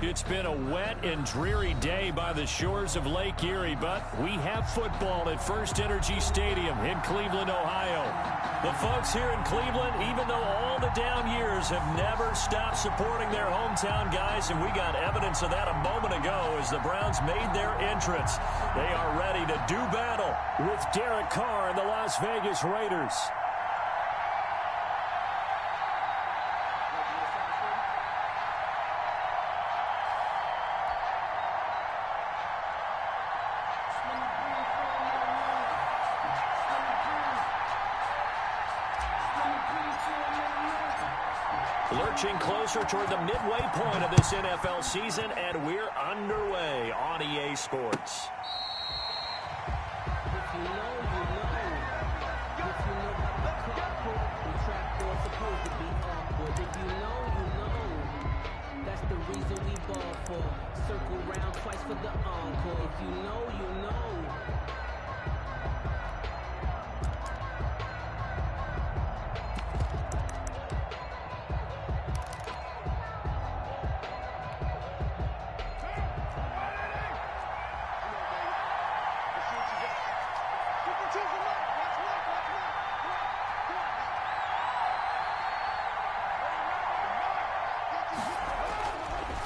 It's been a wet and dreary day by the shores of Lake Erie, but we have football at First Energy Stadium in Cleveland, Ohio. The folks here in Cleveland, even though all the down years, have never stopped supporting their hometown guys, and we got evidence of that a moment ago as the Browns made their entrance. They are ready to do battle with Derek Carr and the Las Vegas Raiders. Lurching closer toward the midway point of this NFL season, and we're underway on EA Sports. That's the reason we ball for. Circle round twice for the encore. If you know, you know.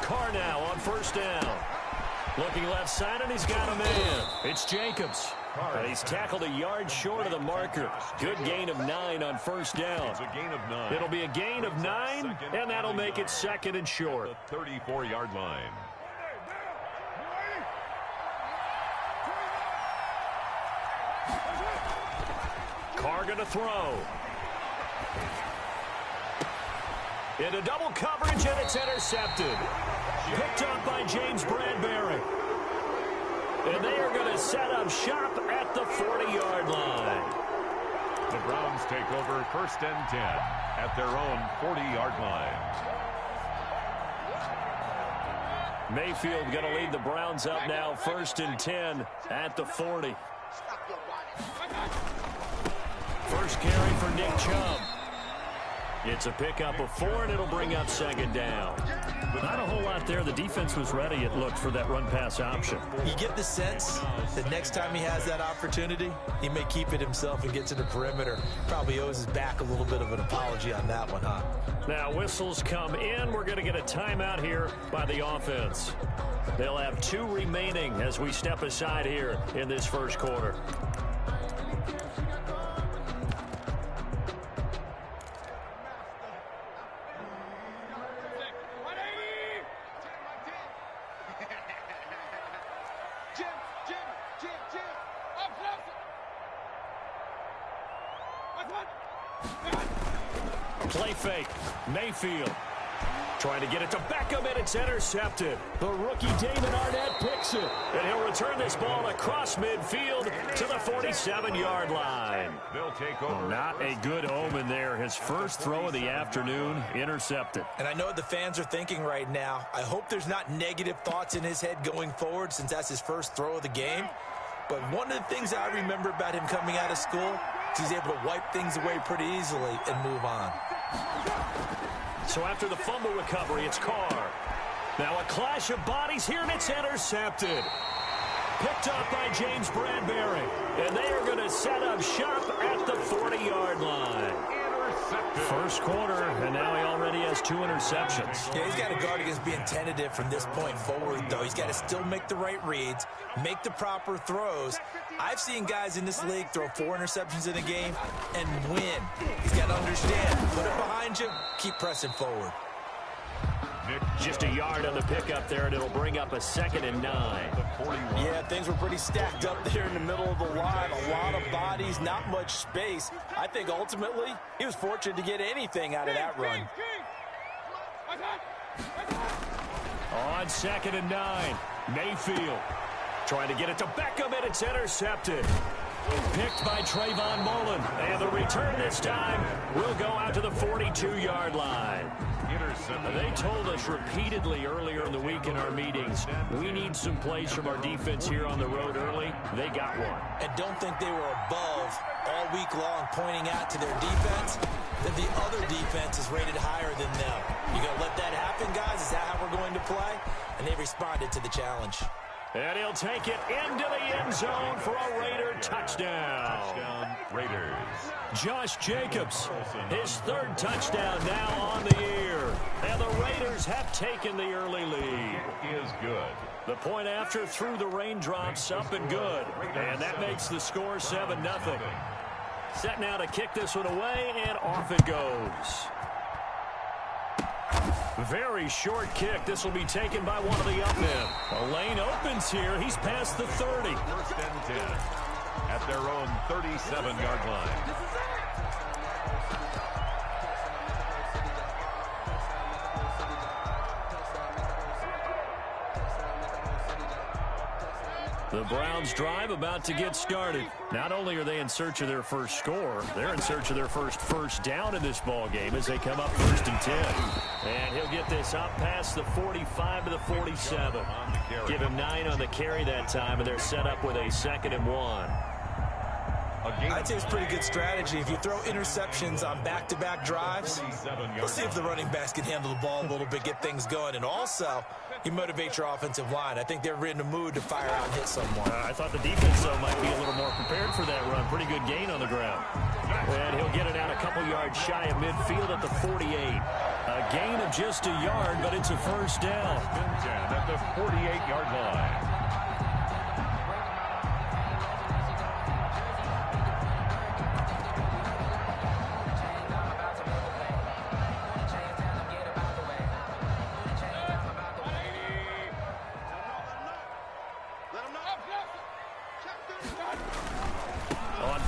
Carr now on first down. Looking left side, and he's got a man. It's Jacobs. And he's tackled a yard short of the marker. Good gain of 9 on first down. It's a gain of 9. It'll be a gain of 9, and that'll make it second and short. The 34-yard line. Carr going to throw. Into double coverage, and it's intercepted. Picked up by James Bradbury. And they are going to set up shop at the 40-yard line. The Browns take over first and 10 at their own 40-yard line. Mayfield going to lead the Browns up now, first and 10 at the 40. First carry for Nick Chubb. It's a pickup of 4, and it'll bring up second down. Not a whole lot there. The defense was ready, it looked, for that run-pass option. You get the sense that next time he has that opportunity, he may keep it himself and get to the perimeter. Probably owes his back a little bit of an apology on that one, huh? Now, whistles come in. We're going to get a timeout here by the offense. They'll have 2 remaining as we step aside here in this first quarter. Play fake. Mayfield trying to get it to Beckham, and it's intercepted. The rookie David Arnett picks it, and he'll return this ball across midfield to the 47-yard line. They'll take over. Not a good omen there. His first throw of the afternoon, intercepted. And I know what the fans are thinking right now. I hope there's not negative thoughts in his head going forward, since that's his first throw of the game. But one of the things I remember about him coming out of school is he's able to wipe things away pretty easily and move on. So after the fumble recovery, it's Carr. Now a clash of bodies here, and it's intercepted. Picked up by James Bradbury. And they are going to set up shop at the 40-yard line. First quarter, and now he already has 2 interceptions. Yeah, he's got to guard against being tentative from this point forward, though. He's got to still make the right reads, make the proper throws. I've seen guys in this league throw 4 interceptions in a game and win. He's got to understand, put it behind you, keep pressing forward. Just a yard on the pickup there, and it'll bring up a second and 9. Yeah, things were pretty stacked up there in the middle of the line. A lot of bodies, not much space. I think ultimately he was fortunate to get anything out of that run. On second and 9, Mayfield trying to get it to Beckham, and it's intercepted. Picked by Trayvon Mullen. And the return this time will go out to the 42-yard line. They told us repeatedly earlier in the week in our meetings, we need some plays from our defense here on the road early. They got one. And don't think they were above all week long pointing out to their defense that the other defense is rated higher than them. You going to let that happen, guys? Is that how we're going to play? and they responded to the challenge. And he'll take it into the end zone for a Raider touchdown. Touchdown, Raiders. Josh Jacobs, his third touchdown now on the year. And the Raiders have taken the early lead. It is good. The point after through the raindrops, up and good. And that makes the score 7-0. Set now to kick this one away, and off it goes. Very short kick. This will be taken by one of the up men. A lane opens here. He's past the 30. First and 10 at their own 37-yard line. The Browns drive about to get started. Not only are they in search of their first score, they're in search of their first down in this ball game as they come up 1st and 10. And he'll get this up past the 45 to the 47. Give him 9 on the carry that time, and they're set up with a 2nd and 1. I'd say it's pretty good strategy. If you throw interceptions on back-to-back drives, let's see if the running backs can handle the ball a little bit, get things going. And also, you motivate your offensive line. I think they're in the mood to fire out and hit someone. I thought the defense, though, might be a little more prepared for that run. Pretty good gain on the ground. And he'll get it out a couple yards shy of midfield at the 48. A gain of just a yard, but it's a first down. At the 48-yard line.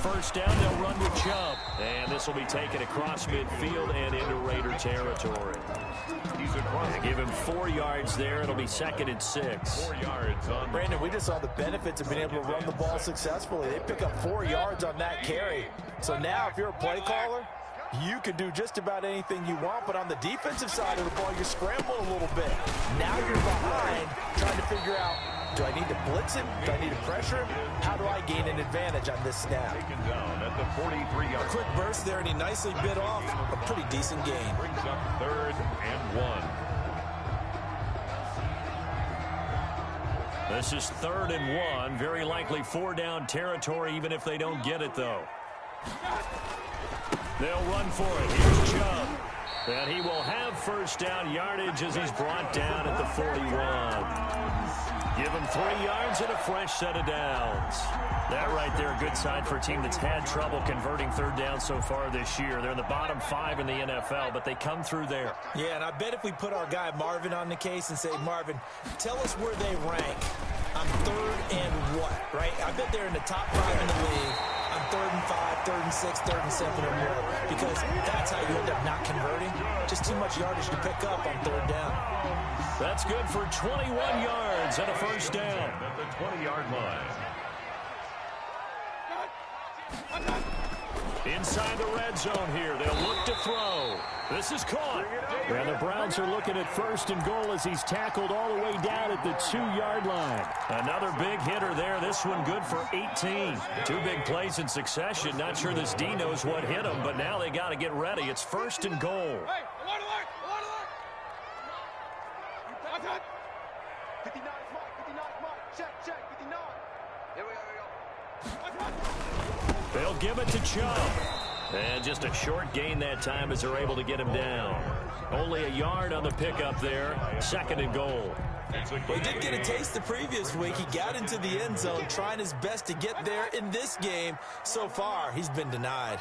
First down, they'll run with Chubb. And this will be taken across midfield and into Raider territory. He's across. Give him 4 yards there. It'll be 2nd and 6. 4 yards on. Brandon, we just saw the benefits of being able to run the ball successfully. They pick up 4 yards on that carry. So now if you're a play caller, you can do just about anything you want. But on the defensive side of the ball, you're scrambling a little bit. Now you're behind trying to figure out, do I need to blitz him? Do I need to pressure him? How do I gain an advantage on this snap? Taken down at the 43-yard. Quick burst there, and he nicely bit off a pretty decent gain. Brings up 3rd and 1. This is 3rd and 1. Very likely 4-down territory, even if they don't get it, though. They'll run for it. Here's Chubb. And he will have first down yardage as he's brought down at the 41. Give him 3 yards and a fresh set of downs. That right there, a good sign for a team that's had trouble converting 3rd down so far this year. They're in the bottom 5 in the NFL, but they come through there. Yeah, and I bet if we put our guy Marvin on the case and say, Marvin, tell us where they rank on 3rd and what, right? I bet they're in the top 5 in the league on 3rd and 5, 3rd and 6, 3rd and 7 or more, because that's how you end up not converting. Just too much yardage to pick up on 3rd down. That's good for 21 yards and a first down. At the 20-yard line. Inside the red zone here. They'll look to throw. This is caught. And the Browns are looking at 1st and goal as he's tackled all the way down at the 2-yard line. Another big hitter there. This one good for 18. 2 big plays in succession. Not sure this D knows what hit him, but now they got to get ready. It's 1st and goal. They'll give it to Chubb. And just a short gain that time as they're able to get him down. Only a yard on the pickup there. 2nd and goal. Well, he did get a taste the previous week. He got into the end zone trying his best to get there in this game. So far, he's been denied.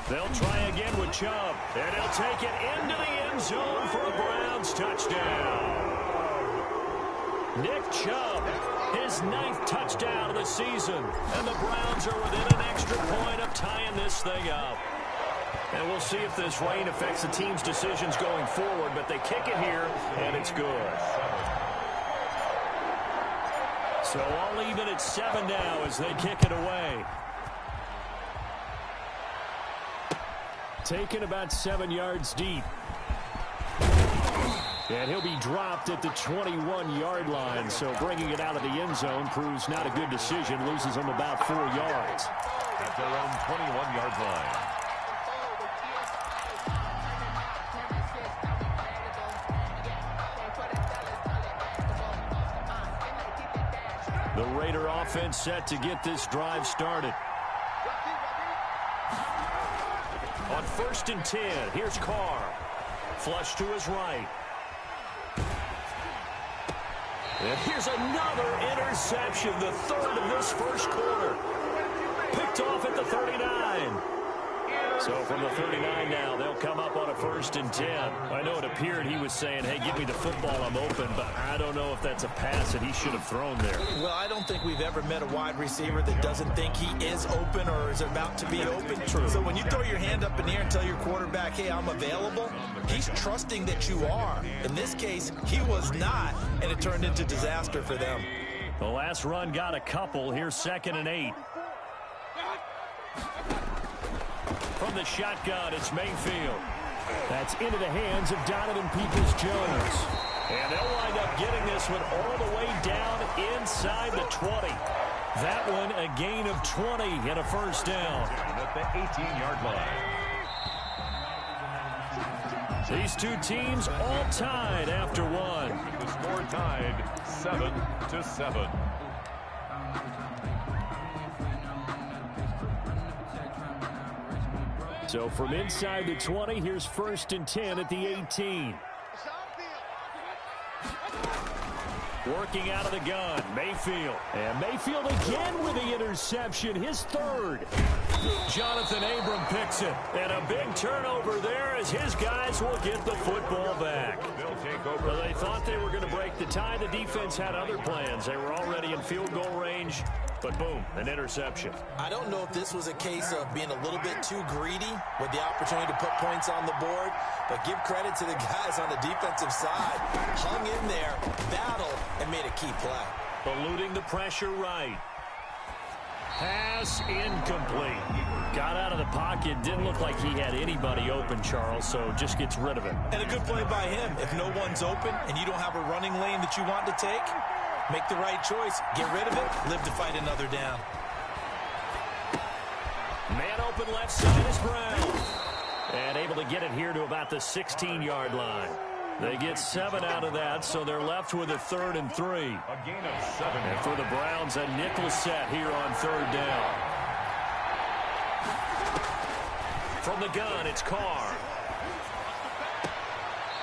They'll try again with Chubb. And he'll take it into the end zone for a Browns touchdown. Nick Chubb, his 9th touchdown of the season. And the Browns are within an extra point of tying this thing up. And we'll see if this rain affects the team's decisions going forward, but they kick it here, and it's good. So all even at 7 now as they kick it away. Taken about 7 yards deep. And he'll be dropped at the 21-yard line, so bringing it out of the end zone proves not a good decision. Loses him about 4 yards. At their own 21-yard line. The Raider offense set to get this drive started. On 1st and 10, here's Carr. Flush to his right. And here's another interception, the third of this first quarter. Picked off at the 39. So from the 39 now, they'll come up on a 1st and 10. I know it appeared he was saying, hey, give me the football, I'm open, but I don't know if that's a pass that he should have thrown there. Well, I don't think we've ever met a wide receiver that doesn't think he is open or is about to be open. True. So when you throw your hand up in the air and tell your quarterback, hey, I'm available, he's trusting that you are. In this case, he was not, and it turned into disaster for them. The last run got a couple. Here's 2nd and 8. From the shotgun, it's Mayfield. That's into the hands of Donovan Peoples-Jones. And they'll wind up getting this one all the way down inside the 20. That one a gain of 20 and a first down. At the 18-yard line. These two teams all tied after one. The score tied 7-7. So from inside the 20, here's 1st and 10 at the 18. Working out of the gun, Mayfield. And Mayfield again with the interception, his third. Jonathan Abram picks it. And a big turnover there as his guys will get the football back. They'll take over. Well, they thought they were going to break the tie. The defense had other plans. They were already in field goal range. But boom, an interception. I don't know if this was a case of being a little bit too greedy with the opportunity to put points on the board, but give credit to the guys on the defensive side. Hung in there, battled, and made a key play. Eluding the pressure right. Pass incomplete. Got out of the pocket. Didn't look like he had anybody open, Charles, so just gets rid of it. And a good play by him. If no one's open and you don't have a running lane that you want to take, make the right choice. Get rid of it. Live to fight another down. Man open left side is Brown. And able to get it here to about the 16-yard line. They get 7 out of that, so they're left with a 3rd and 3. A gain of 7. And for the Browns, a nickel set here on 3rd down. From the gun, it's Carr.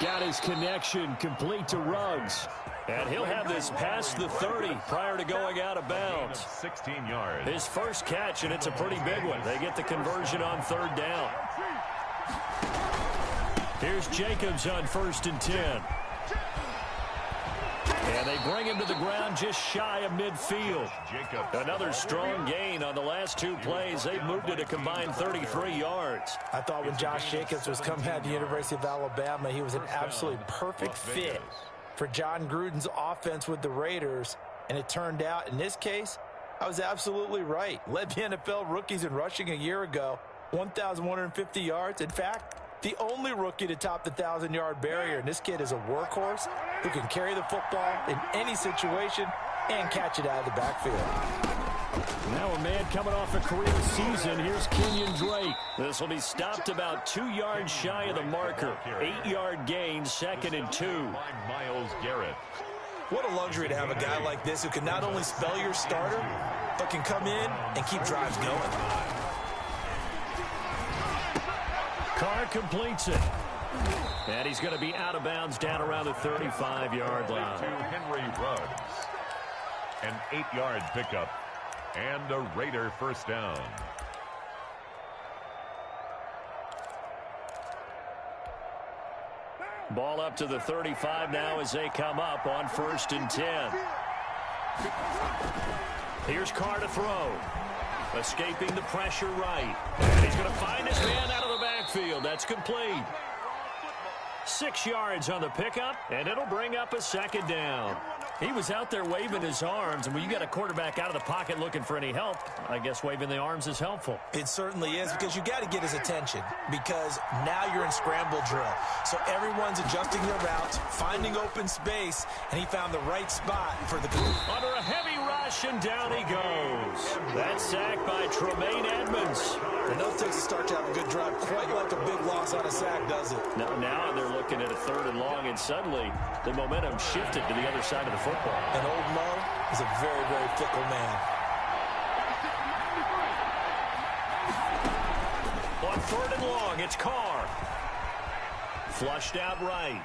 Got his connection complete to Ruggs. And he'll have this past the 30 prior to going out of bounds. 16 yards. His first catch, and it's a pretty big one. They get the conversion on 3rd down. Here's Jacobs on 1st and 10. And they bring him to the ground just shy of midfield. Another strong gain on the last 2 plays. They've moved it a combined 33 yards. I thought when Josh Jacobs was coming out of the University of Alabama, he was an absolutely perfect fit for John Gruden's offense with the Raiders. And it turned out, in this case, I was absolutely right. Led the NFL rookies in rushing a year ago, 1,150 yards. In fact, the only rookie to top the 1,000-yard barrier. And this kid is a workhorse who can carry the football in any situation and catch it out of the backfield. Now a man coming off a career season. Here's Kenyon Drake. This will be stopped about 2 yards shy of the marker. 8-yard gain, 2nd and 2. Myles Garrett. What a luxury to have a guy like this who can not only spell your starter, but can come in and keep drives going. Carr completes it. And he's going to be out of bounds down around the 35-yard line. To Henry Ruggs. An 8-yard pickup. And a Raider first down. Ball up to the 35 now as they come up on 1st and 10. Here's Carr to throw. Escaping the pressure right. And he's going to find his man out of the backfield. That's complete. 6 yards on the pickup, and it'll bring up a 2nd down. He was out there waving his arms, and when you got a quarterback out of the pocket looking for any help, I guess waving the arms is helpful. It certainly is, because you got to get his attention, because now you're in scramble drill. So everyone's adjusting their routes, finding open space, and he found the right spot for the group. Under a heavy rush, and down he goes. That sack by Tremaine Edmonds. And those takes a start to have a good drive, quite like a big loss on a sack, does it? Now they're looking at a 3rd and long, and suddenly the momentum shifted to the other side of the football. And old Mo is a very, very fickle man. On 3rd and long, it's Carr. Flushed out right.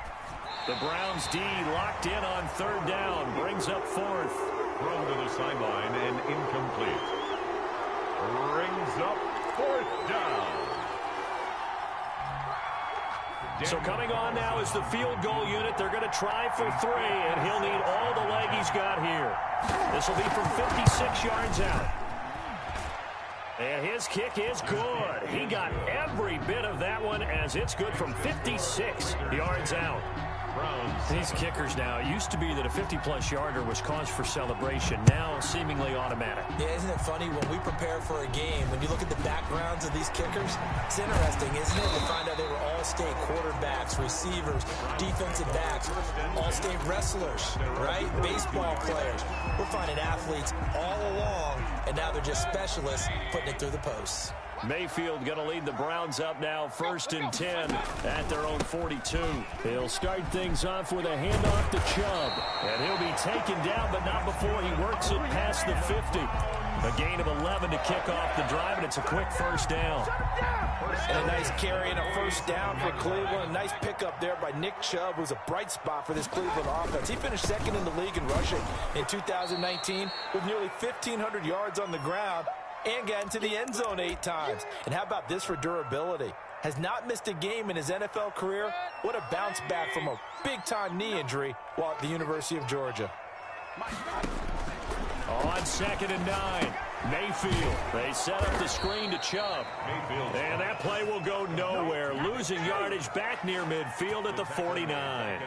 The Browns D locked in on 3rd down. Brings up 4th. Thrown to the sideline and incomplete. Brings up 4th down. So coming on now is the field goal unit. They're going to try for 3, and he'll need all the leg he's got here. This will be from 56 yards out. And his kick is good. He got every bit of that one as it's good from 56 yards out. These kickers now, it used to be that a 50-plus yarder was cause for celebration. Now seemingly automatic. Yeah, isn't it funny when we prepare for a game, when you look at the backgrounds of these kickers, it's interesting, isn't it, to find out they were all-state quarterbacks, receivers, defensive backs, all-state wrestlers, right? Baseball players. We're finding athletes all along, and now they're just specialists putting it through the posts. Mayfield going to lead the Browns up now 1st and 10 at their own 42. He'll start things off with a handoff to Chubb. And he'll be taken down, but not before he works it past the 50. A gain of 11 to kick off the drive, and it's a quick 1st down. And a nice carry and a 1st down for Cleveland. A nice pickup there by Nick Chubb, who's a bright spot for this Cleveland offense. He finished 2nd in the league in rushing in 2019 with nearly 1,500 yards on the ground, and got into the end zone 8 times. And how about this for durability? Has not missed a game in his NFL career. What a bounce back from a big-time knee injury while at the University of Georgia. On 2nd and 9, Mayfield. They set up the screen to Chubb. And that play will go nowhere. Losing yardage back near midfield at the 49.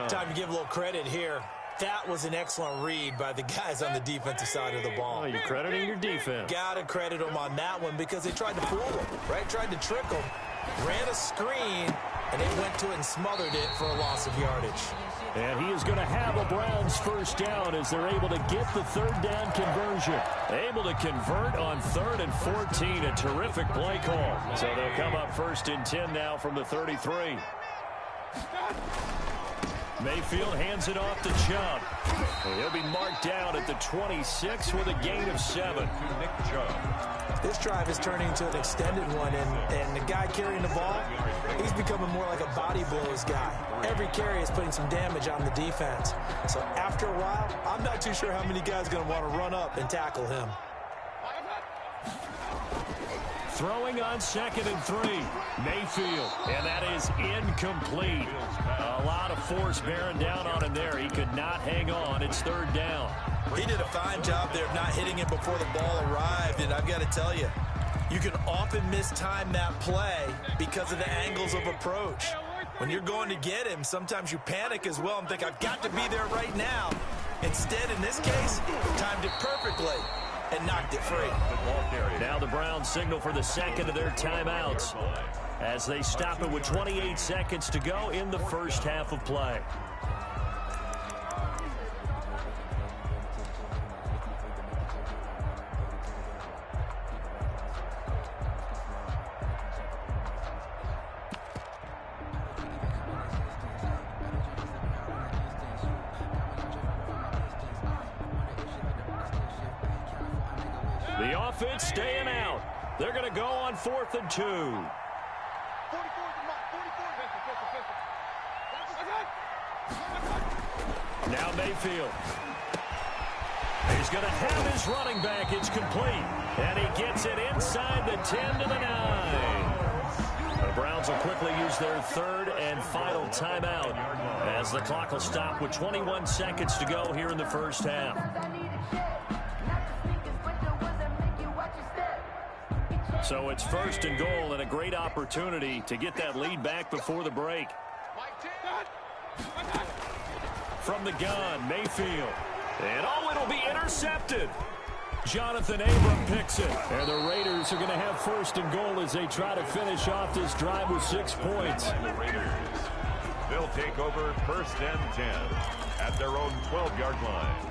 Time to give a little credit here. That was an excellent read by the guys on the defensive side of the ball. Oh, you're crediting your defense. Got to credit them on that one because they tried to fool him, right? Tried to trick him, ran a screen, and they went to it and smothered it for a loss of yardage. And he is going to have a Browns 1st down as they're able to get the 3rd down conversion. Able to convert on 3rd and 14. A terrific play call. So they'll come up 1st and 10 now from the 33. Mayfield hands it off to Chubb. And he'll be marked down at the 26 with a gain of 7. This drive is turning into an extended one, and the guy carrying the ball, he's becoming more like a body blows guy. Every carry is putting some damage on the defense. So after a while, I'm not too sure how many guys are going to want to run up and tackle him. Throwing on 2nd and 3. Mayfield. And that is incomplete. A lot of force bearing down on him there. He could not hang on. It's 3rd down. He did a fine job there of not hitting it before the ball arrived. And I've got to tell you, you can often mistime that play because of the angles of approach. When you're going to get him, sometimes you panic as well and think, I've got to be there right now. Instead, in this case, timed it perfectly and knocked it free. Now the Browns signal for the 2nd of their timeouts as they stop it with 28 seconds to go in the 1st half of play. The offense staying out. They're going to go on 4th and 2. Now Mayfield. He's going to have his running back. It's complete. And he gets it inside the 10 to the 9. The Browns will quickly use their 3rd and final timeout as the clock will stop with 21 seconds to go here in the 1st half. So it's 1st and goal and a great opportunity to get that lead back before the break. From the gun, Mayfield. And it'll be intercepted. Jonathan Abram picks it. And the Raiders are going to have 1st and goal as they try to finish off this drive with 6 points. The Raiders, they'll take over 1st and 10 at their own 12-yard line.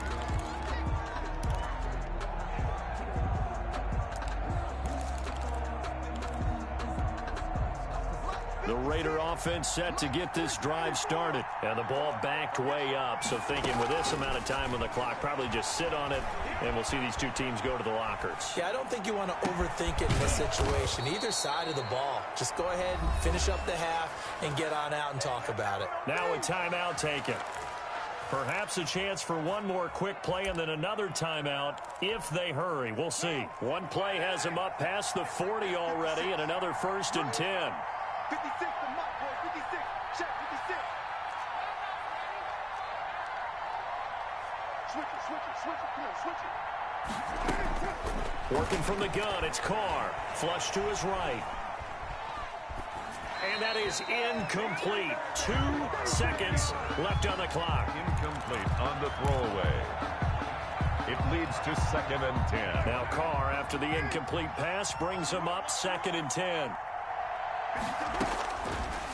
The Raider offense set to get this drive started. And the ball backed way up. So thinking with this amount of time on the clock, probably just sit on it, and we'll see these two teams go to the lockers. Yeah, I don't think you want to overthink it in this situation. Either side of the ball. Just go ahead and finish up the half and get on out and talk about it. Now a timeout taken. Perhaps a chance for one more quick play and then another timeout if they hurry. We'll see. One play has them up past the 40 already and another 1st and 10. 56 to Mike, boy. 56. Check 56. Switch it. Come on, switch it. Working from the gun, it's Carr. Flush to his right. And that is incomplete. 2 seconds left on the clock. Incomplete on the throwaway. It leads to 2nd and 10. Now Carr, after the incomplete pass, brings him up 2nd and 10.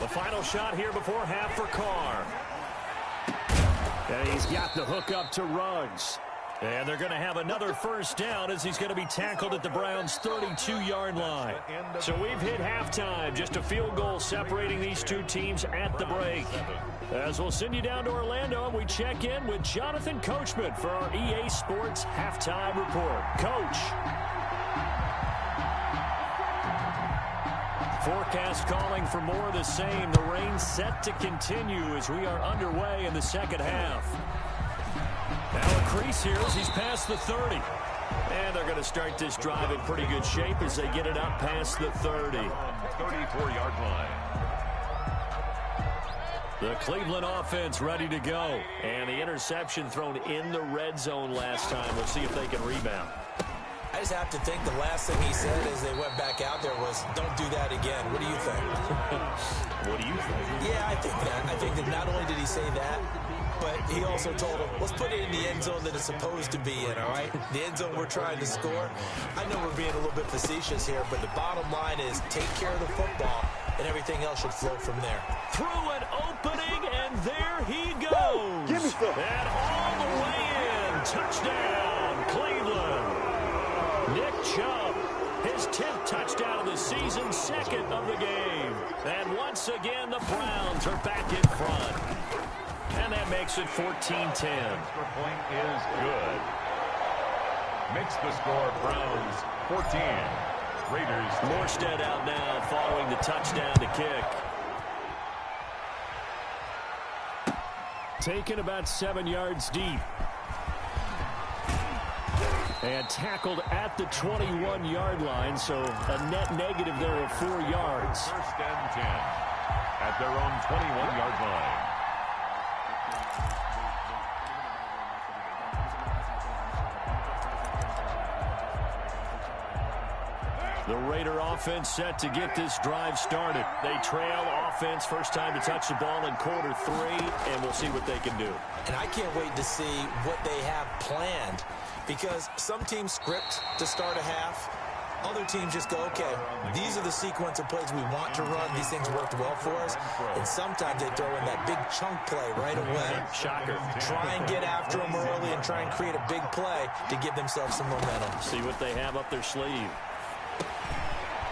The final shot here before half for Carr. And he's got the hook up to Ruggs. And they're going to have another 1st down as he's going to be tackled at the Browns' 32-yard line. So we've hit halftime. Just a field goal separating these two teams at the break. As we'll send you down to Orlando, and we check in with Jonathan Coachman for our EA Sports Halftime Report. Coach. Forecast calling for more of the same. The rain set to continue as we are underway in the second half. Now a crease here as he's past the 30. And they're going to start this drive in pretty good shape as they get it up past the 30. 34-yard line. The Cleveland offense ready to go. And the interception thrown in the red zone last time. We'll see if they can rebound. I just have to think the last thing he said as they went back out there was, don't do that again. What do you think? What do you think? Yeah, I think that. I think that not only did he say that, but he also told him, let's put it in the end zone that it's supposed to be in, all right? The end zone we're trying to score. I know we're being a little bit facetious here, but the bottom line is take care of the football, and everything else should flow from there. Through an opening, and there he goes. Give me some. And all the way in. Touchdown, Cleveland. Nick Chubb, his 10th touchdown of the season, 2nd of the game. And once again, the Browns are back in front. And that makes it 14-10. Extra point is good. Makes the score Browns 14. Raiders 10. Morstead out now following the touchdown to kick. Taken about 7 yards deep. And tackled at the 21-yard line, so a net negative there of 4 yards. 1st and 10 at their own 21-yard line. The Raider offense set to get this drive started. They trail offense, first time to touch the ball in quarter 3, and we'll see what they can do. And I can't wait to see what they have planned, because some teams script to start a half. Other teams just go, okay, these are the sequence of plays we want to run. These things worked well for us. And sometimes they throw in that big chunk play right away. Shocker. Try and get after them early and try and create a big play to give themselves some momentum. See what they have up their sleeve.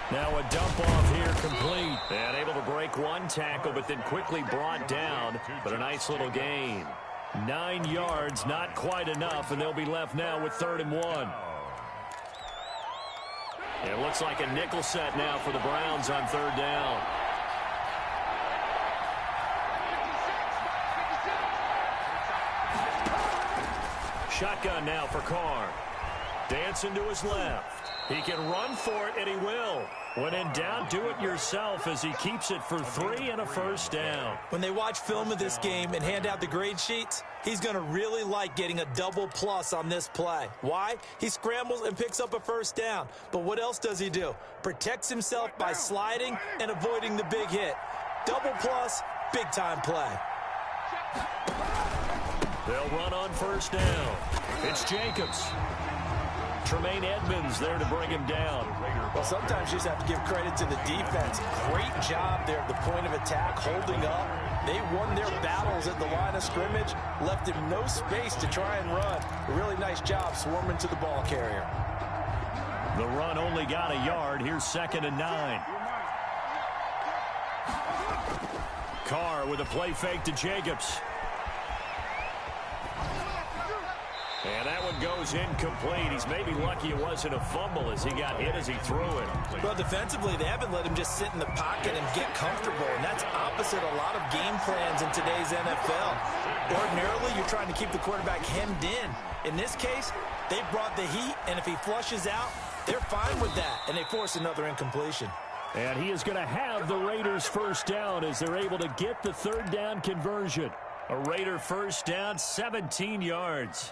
Now a dump off here complete. And able to break one tackle, but then quickly brought down. But a nice little gain. 9 yards, not quite enough, and they'll be left now with 3rd and 1. It looks like a nickel set now for the Browns on 3rd down. Shotgun now for Carr. Dancing to his left. He can run for it, and he will. When in doubt, do it yourself as he keeps it for 3 and a 1st down. When they watch film of this game and hand out the grade sheets, he's going to really like getting a double plus on this play. Why? He scrambles and picks up a 1st down. But what else does he do? Protects himself by sliding and avoiding the big hit. Double plus, big-time play. They'll run on 1st down. It's Jacobs. Tremaine Edmonds there to bring him down. Well, sometimes you just have to give credit to the defense. Great job there at the point of attack, holding up. They won their battles at the line of scrimmage, left him no space to try and run. A really nice job swarming to the ball carrier. The run only got a yard. Here's 2nd and 9. Carr with a play fake to Jacobs. And that one goes incomplete. He's maybe lucky it wasn't a fumble as he got hit as he threw it. Well, defensively, they haven't let him just sit in the pocket and get comfortable, and that's opposite a lot of game plans in today's NFL. Ordinarily, you're trying to keep the quarterback hemmed in. In this case, they brought the heat, and if he flushes out, they're fine with that, and they force another incompletion. And he is going to have the Raiders first down as they're able to get the third down conversion. A Raider first down, 17 yards.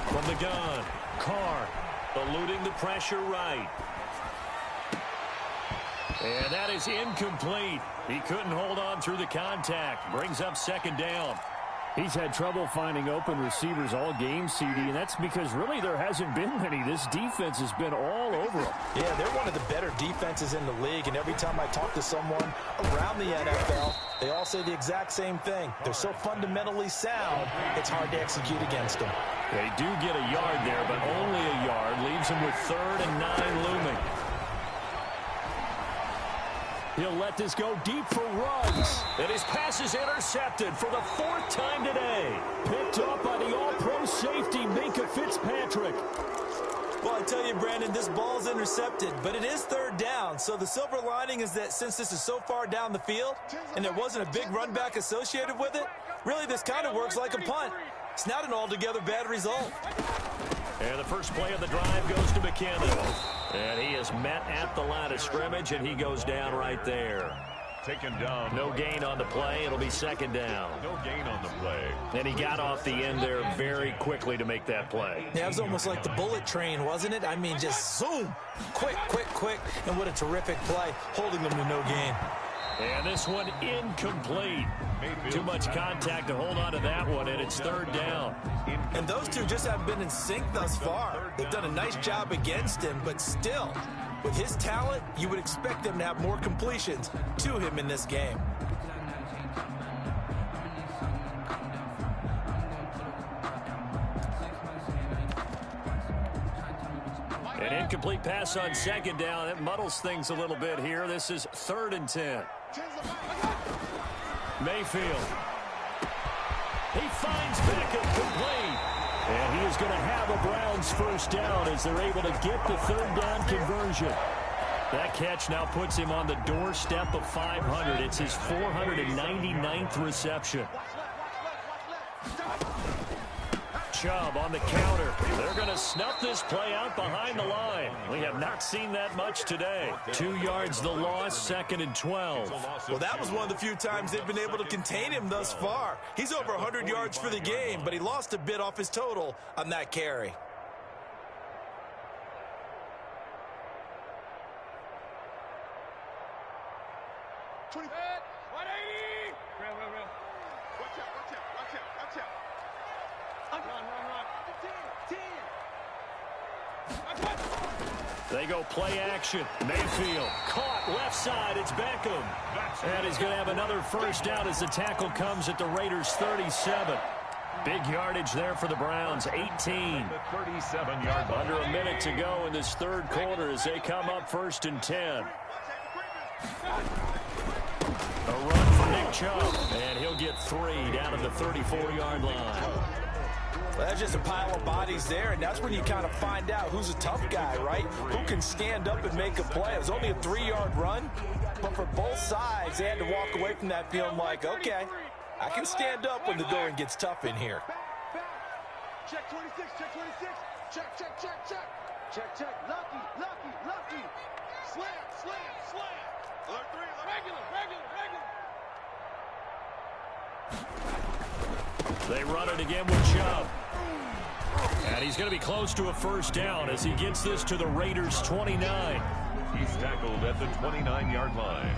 From the gun, Carr eluding the pressure right. And that is incomplete. He couldn't hold on through the contact. Brings up second down. He's had trouble finding open receivers all game, CD, and that's because really there hasn't been many. This defense has been all over them. Yeah, they're one of the better defenses in the league, and every time I talk to someone around the NFL, they all say the exact same thing. They're so fundamentally sound, it's hard to execute against them. They do get a yard there, but only a yard. Leaves them with 3rd and 9 looming. He'll let this go deep for Ruggs. And his pass is intercepted for the 4th time today. Picked up by the all-pro safety, Minkah Fitzpatrick. Well, I tell you, Brandon, this ball's intercepted, but it is 3rd down. So the silver lining is that since this is so far down the field and there wasn't a big run back associated with it, really this kind of works like a punt. It's not an altogether bad result. And the first play of the drive goes to McKinnon. And he is met at the line of scrimmage, and he goes down right there. Taken down. No gain on the play. It'll be 2nd down. No gain on the play. And he got off the end there very quickly to make that play. Yeah, it was almost like the bullet train, wasn't it? I mean, just zoom. Quick, quick, quick. And what a terrific play, holding them to no gain. And this one incomplete. Too much contact to hold on to that one, and it's 3rd down. And those two just haven't been in sync thus far. They've done a nice job against him, but still, with his talent, you would expect them to have more completions to him in this game. An incomplete pass on 2nd down. That muddles things a little bit here. This is 3rd and 10. Mayfield. He finds Beckham complete. And he is going to have a Browns first down as they're able to get the 3rd down conversion. That catch now puts him on the doorstep of 500. It's his 499th reception. Chubb on the counter. They're going to snuff this play out behind the line. We have not seen that much today. 2 yards the loss, 2nd and 12. Well, that was one of the few times they've been able to contain him thus far. He's over 100 yards for the game, but he lost a bit off his total on that carry. They go play action. Mayfield caught left side. It's Beckham. And he's going to have another first down as the tackle comes at the Raiders' 37. Big yardage there for the Browns, 18. The 37-yard line. Under a minute to go in this 3rd quarter as they come up 1st and 10. A run for Nick Chubb, and he'll get 3 down at the 34-yard line. Well, that's just a pile of bodies there, and that's when you kind of find out who's a tough guy, right? Who can stand up and make a play. It was only a 3-yard run, but for both sides, they had to walk away from that feeling like, okay, I can stand up when the going gets tough in here. Check 26, check 26. Check, check, check, check. Check, check. Lucky, lucky, lucky. Slam, slam, slam. Alert 3, regular, regular, regular. They run it again with Chubb. And he's going to be close to a first down as he gets this to the Raiders' 29. He's tackled at the 29-yard line.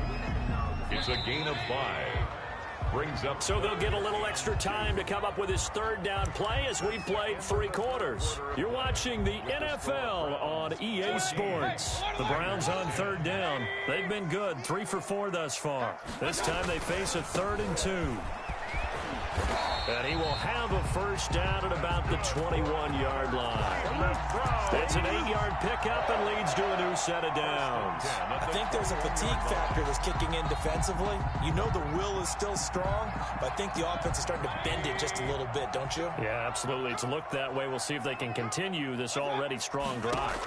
It's a gain of 5. Brings up. So they'll get a little extra time to come up with his 3rd down play as we played 3 quarters. You're watching the NFL on EA Sports. The Browns on 3rd down. They've been good, 3 for 4 thus far. This time they face a 3rd and 2. And he will have a first down at about the 21-yard line. It's an 8-yard pickup and leads to a new set of downs. I think there's a fatigue factor that's kicking in defensively. You know the will is still strong, but I think the offense is starting to bend it just a little bit, don't you? Yeah, absolutely. It's looked that way. We'll see if they can continue this already strong drive.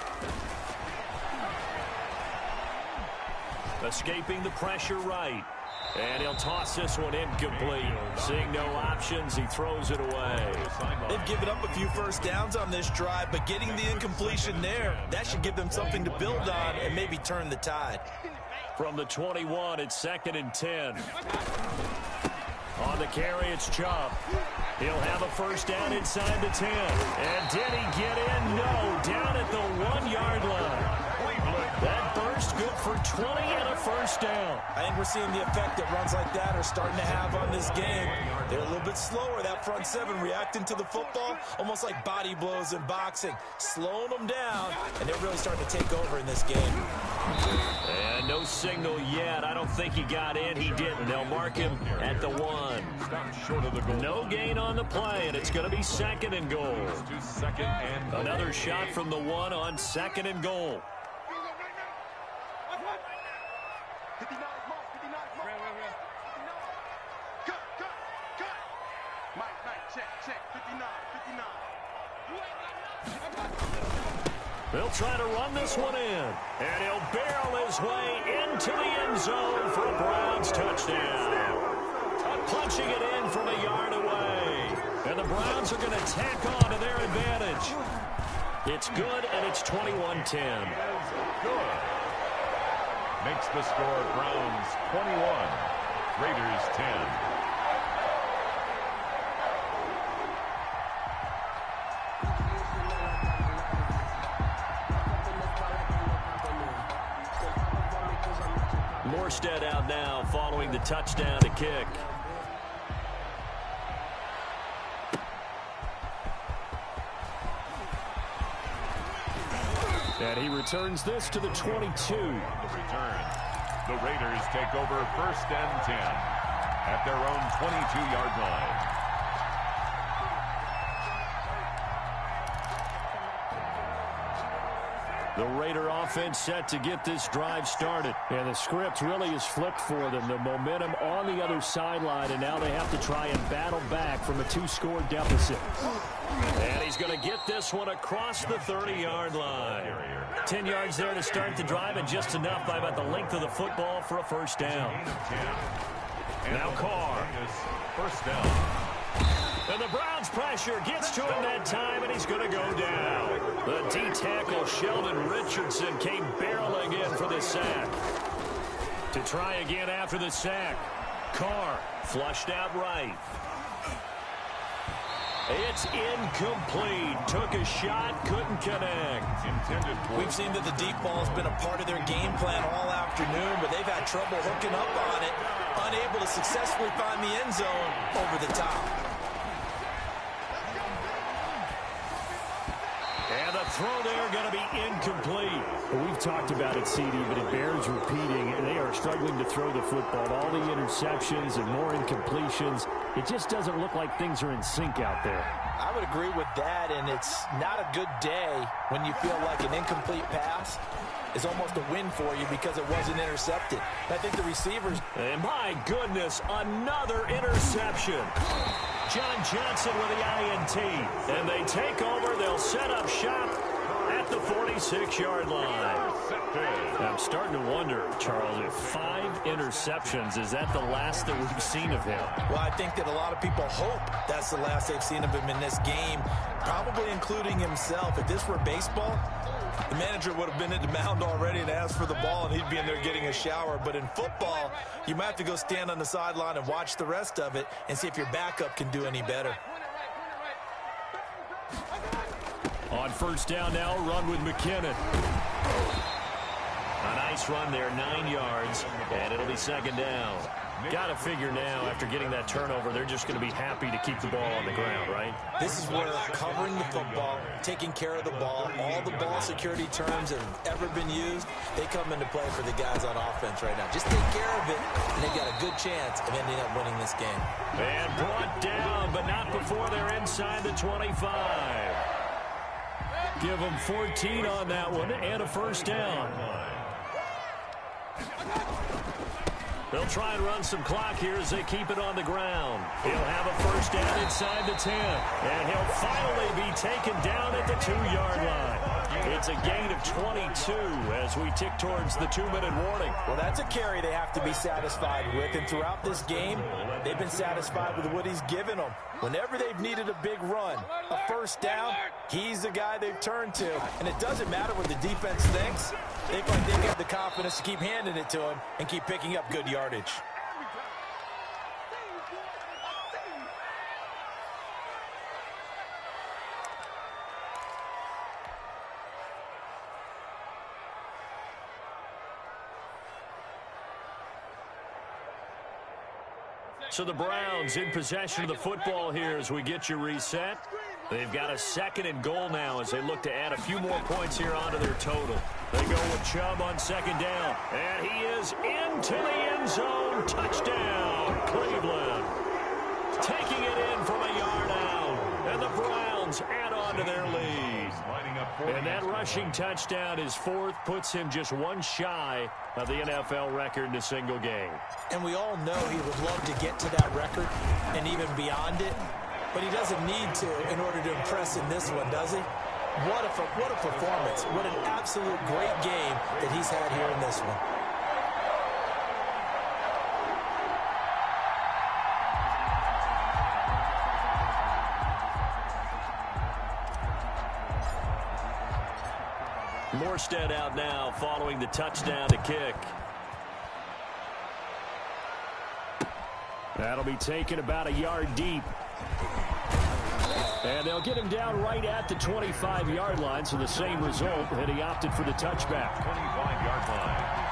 Escaping the pressure right. And he'll toss this one incomplete. Seeing no options, he throws it away. They've given up a few first downs on this drive, but getting the incompletion there, that should give them something to build on and maybe turn the tide. From the 21, it's 2nd and 10. On the carry, it's Chubb. He'll have a first down inside the 10. And did he get in? No, down at the 1-yard line. That burst good for 20 and a first down. I think we're seeing the effect that runs like that are starting to have on this game. They're a little bit slower, that front seven, reacting to the football, almost like body blows in boxing, slowing them down, and they're really starting to take over in this game. And no signal yet. I don't think he got in. He didn't. They'll mark him at the 1. No gain on the play, and it's going to be 2nd and goal. Another shot from the 1 on 2nd and goal. 59, Mark, 59, Mark. Cut. Mike, check. 59. They'll try to run this one in. And he'll barrel his way into the end zone for a Browns touchdown. Punching it in from a yard away. And the Browns are going to tack on to their advantage. It's good, and it's 21-10. Good. Makes the score Browns 21, Raiders 10. Morstead out now following the touchdown to kick. And he returns this to the 22. The return. The Raiders take over 1st and 10 at their own 22-yard line. The Raider offense set to get this drive started. And the script really is flipped for them. The momentum on the other sideline, and now they have to try and battle back from a 2-score deficit. And he's going to get this one across the 30-yard line. 10 yards there to start the drive, and just enough by about the length of the football for a first down. Now Carr. First down. And the Browns pressure gets to him that time, and he's going to go down. The D-tackle Sheldon Richardson came barreling in for the sack. To try again after the sack. Carr flushed out right. It's incomplete. Took a shot, couldn't connect. We've seen that the deep ball has been a part of their game plan all afternoon, but they've had trouble hooking up on it, unable to successfully find the end zone over the top. And the throw there going to be incomplete. Well, we've talked about it, CD, but it bears repeating. They are struggling to throw the football. All the interceptions and more incompletions. It just doesn't look like things are in sync out there. I would agree with that, and it's not a good day when you feel like an incomplete pass is almost a win for you because it wasn't intercepted. I think the receivers... And my goodness, another interception. John Johnson with the INT. And they take over. They'll set up shop at the 46-yard line. I'm starting to wonder, Charles, if 5 interceptions, is that the last that we've seen of him? Well, I think that a lot of people hope that's the last they've seen of him in this game, probably including himself. If this were baseball, the manager would have been at the mound already and asked for the ball, and he'd be in there getting a shower. But in football, you might have to go stand on the sideline and watch the rest of it and see if your backup can do any better. On first down now, run with McKinnon. A nice run there, 9 yards, and it'll be second down. Got to figure now, after getting that turnover, they're just going to be happy to keep the ball on the ground, right? This is where covering the football, taking care of the ball, all the ball security terms that have ever been used, they come into play for the guys on offense right now. Just take care of it, and they've got a good chance of ending up winning this game. And brought down, but not before they're inside the 25. Give them 14 on that one and a first down. They'll try and run some clock here as they keep it on the ground. He'll have a first down inside the 10. And he'll finally be taken down at the 2-yard line. It's a gain of 22 as we tick towards the 2-minute warning. Well, that's a carry they have to be satisfied with. And throughout this game, they've been satisfied with what he's given them. Whenever they've needed a big run, a first down, he's the guy they've turned to. And it doesn't matter what the defense thinks. They feel like they have the confidence to keep handing it to him and keep picking up good yardage. So the Browns in possession of the football here as we get you reset. They've got a 2nd and goal now as they look to add a few more points here onto their total. They go with Chubb on 2nd down. And he is into the end zone. Touchdown, Cleveland. Taking it in from a yard out. And the Browns add on to their lead. And that rushing touchdown, his 4th, puts him just one shy of the NFL record in a single game. And we all know he would love to get to that record and even beyond it. But he doesn't need to in order to impress in this one, does he? What a performance. What an absolute great game that he's had here in this one. Morstead out now following the touchdown to kick. That'll be taken about a yard deep. And they'll get him down right at the 25-yard line, so the same result, and he opted for the touchback. 25-yard line.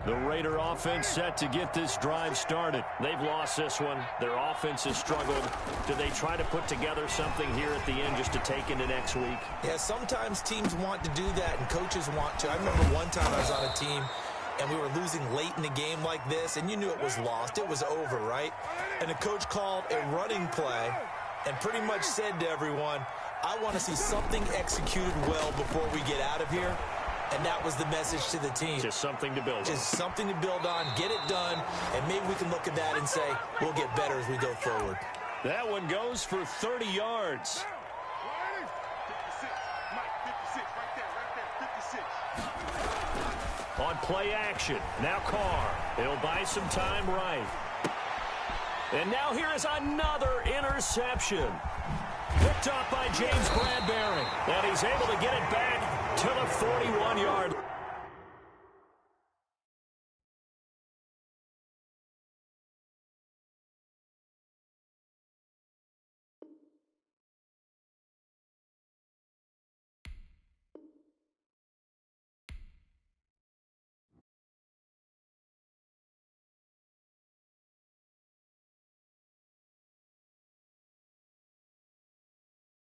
The Raider offense set to get this drive started. They've lost this one. Their offense has struggled. Do they try to put together something here at the end just to take into next week? Yeah, sometimes teams want to do that and coaches want to. I remember one time I was on a team and we were losing late in the game like this, and you knew it was lost. It was over, right? And the coach called a running play and pretty much said to everyone, I want to see something executed well before we get out of here. And that was the message to the team. Just something to build on. Just something to build on, get it done, and maybe we can look at that and say, we'll get better as we go forward. That one goes for 30 yards. 56. Mike, 56. Right there. 56. On play action. Now Carr. He'll buy some time right. And now here is another interception. Picked up by James Bradbury. And he's able to get it back to the 41-yard line.